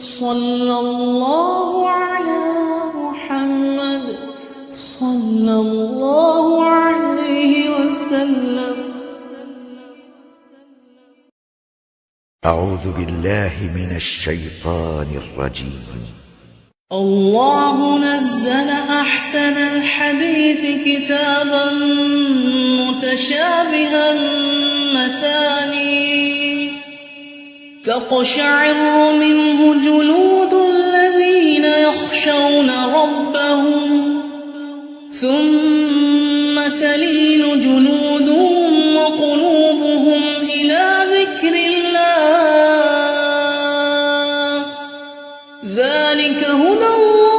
صلى الله على محمد صلى الله عليه وسلم. أعوذ بالله من الشيطان الرجيم. الله نزل أحسن الحديث كتابا متشابها مثاني تقشعر منه جلود الذين يخشون ربهم ثم تلين جلودهم وقلوبهم إلى ذكر الله ذلك هدى الله